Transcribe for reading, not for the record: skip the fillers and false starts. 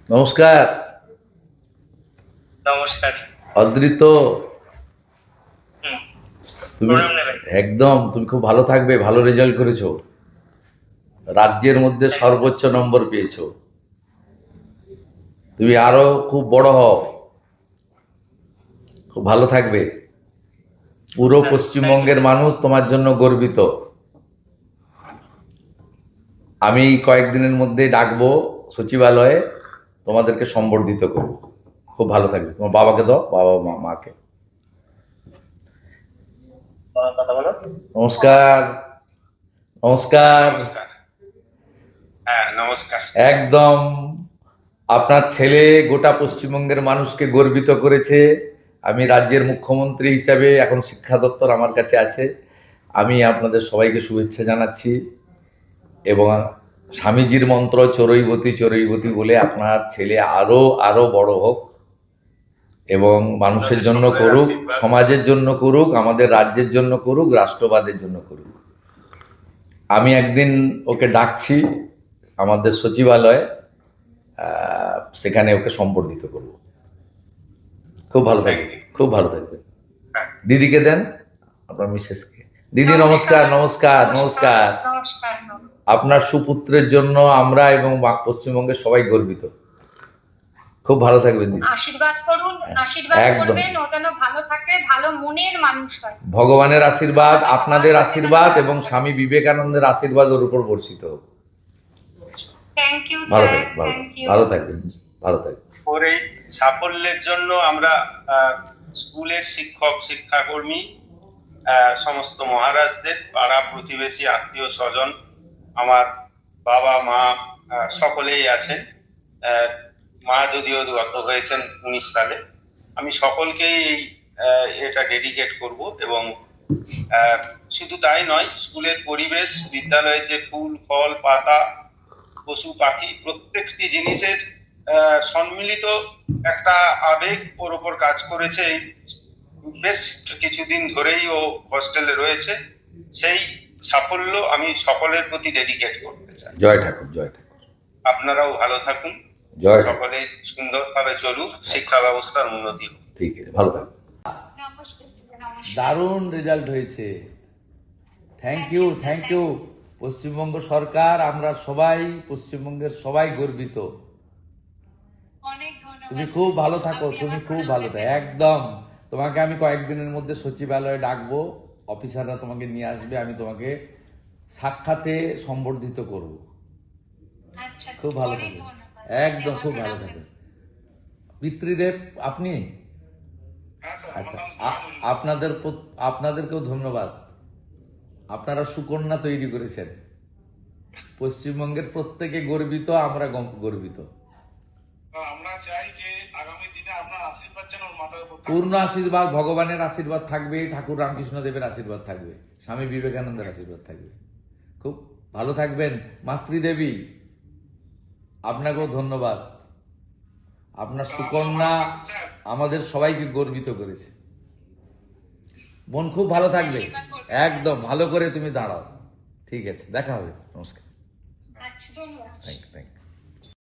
নমস্কার। নমস্কার। অদ্রিত, হুম, তুমি প্রণাম নেবেন। একদম তুমি খুব ভালো থাকবে। ভালো রেজাল্ট করেছো, রাজ্যের মধ্যে সর্বোচ্চ নম্বর পেয়েছো। তুমি আরো খুব বড় হও, খুব ভালো থাকবে। পুরো থ্যাংক ইউ পশ্চিমবঙ্গের স্যার। মানুষ তোমার জন্য গর্বিত। আমি কয়েকদিনের মধ্যে ডাকবো সচিবালয়ে, তোমাদেরকে সম্বর্ধিত করবো। খুব ভালো থাকবে। তোমার বাবাকে দাও, বাবা মা মাকে। কথা বলো। নমস্কার। নমস্কার। নমস্কার। হ্যাঁ, নমস্কার। একদম আপনার ছেলে গোটা পশ্চিমবঙ্গের মানুষকে গর্বিত করেছে। আমি রাজ্যের মুখ্যমন্ত্রী হিসাবে, এখন শিক্ষা দপ্তর আমার কাছে আছে, আমি আপনাদের সবাইকে শুভেচ্ছা জানাচ্ছি। এবং স্বামীজির মন্ত্র চরৈবতী চরৈবতী বলে আপনার ছেলে আরো আরো বড় হোক এবং মানুষের আপনাদের জন্য সকলের করুক, আশীর্বাদ। সমাজের জন্য করুক, আমাদের রাজ্যের জন্য করুক, রাষ্ট্রবাদের জন্য করুক। আমি একদিন ওকে ডাকছি আমাদের সচিবালয়ে, সেখানে ওকে সম্বর্ধিত করব। খুব ভালো থ্যাংক থাকবে, ইউ। খুব ভালো থাকবে। হ্যাঁ। দিদিকে দেন, আপনার মিসেসকে। দিদি নমস্কার, নমস্কার, নমস্কার। আপনার সুপুত্রের জন্য আমরা এবং পশ্চিমবঙ্গের সবাই গর্বিত। খুব ভালো থাকবেন দিদি। আশীর্বাদ করুন, আশীর্বাদ একদম করবেন, ও যেন ভালো থাকে, ভালো মনের মানুষ হয়। ভগবানের আশীর্বাদ, আপনাদের আশীর্বাদ এবং স্বামী বিবেকানন্দের আশীর্বাদ ওর উপর বর্ষিত হোক। থ্যাংক ইউ ভালো স্যার, থাকবেন, ভালো থ্যাংক ইউ। ভালো থাকবেন, ভালো থাকবেন। ওর এই সাফল্যের জন্য আমরা স্কুলের শিক্ষক শিক্ষাকর্মী, সমস্ত মহারাজদের, পাড়া প্রতিবেশী, আত্মীয় স্বজন, আমার বাবা মা সকলেই আছেন। আহ, মা যদিও গত হয়েছেন 19 সালে। আমি সকলকেই এটা ডেডিকেট করব। এবং আহ, শুধু তাই নয়, স্কুলের পরিবেশ, বিদ্যালয়ের যে ফুল ফল পাতা, পশু পাখি, প্রত্যেকটি জিনিসের সম্মিলিত একটা আবেগ ওর ওপর কাজ করেছে। এই বেশ কিছুদিন ধরেই ও হস্টেলে রয়েছে। সেই সাফল্য আমি সকলের প্রতি ডেডিকেট করতে চাই। জয় ঠাকুর, জয় ঠাকুর। আপনারাও ভালো থাকুন, জয় ঠাকুর। সকলে সুন্দরভাবে চলুক, শিক্ষা ব্যবস্থার উন্নতি হোক। ঠিক আছে, ভালো থাকুন। নমস্কার স্যার, নমস্কার। দারুণ রেজাল্ট হয়েছে। Thank you, thank you. Paschimbanga সরকার, আমরা সবাই, পশ্চিমবঙ্গের সবাই গর্বিত। অনেক ধন্যবাদ। তুমি খুব ভালো থাকো, আপনি তুমি আমার খুব ভালো ভালো থাকো। থাকবেন। একদম তোমাকে আমি কয়েকদিনের মধ্যে সচিবালয়ে ডাকবো, অফিসাররা তোমাকে নিয়ে আসবে, আমি তোমাকে সাক্ষাতে সম্বর্ধিত করব। আচ্ছা, খুব ভালো অনেক থাকবে, ধন্যবাদ। একদম খুব ভালো থাকবে। পিতৃদেব আপনি? আচ্ছা, আপনাদেরকেও ধন্যবাদ। আপনারা সুকন্যা তৈরি করেছেন। পশ্চিমবঙ্গের প্রত্যেকে গর্বিত, আমরা গর্বিত। আমরা চাই যে আগামী দিনে আপনার আশীর্বাদ যেন ওর মাথার উপর থাকে। পূর্ণ আশীর্বাদ, ভগবানের আশীর্বাদ থাকবে, ঠাকুর রামকৃষ্ণ দেবের আশীর্বাদ থাকবে, স্বামী বিবেকানন্দের আশীর্বাদ থাকবে। খুব ভালো থাকবেন। মাতৃদেবী, আপনাকেও ধন্যবাদ। আপনার সুকন্যা আমাদের সবাইকে গর্বিত করেছে। বোন খুব ভালো থাকবে, একদম ভালো করে তুমি দাঁড়াও। ঠিক আছে, দেখা হবে। নমস্কার। আচ্ছা, ধন্যবাদ। Thank you, thank you.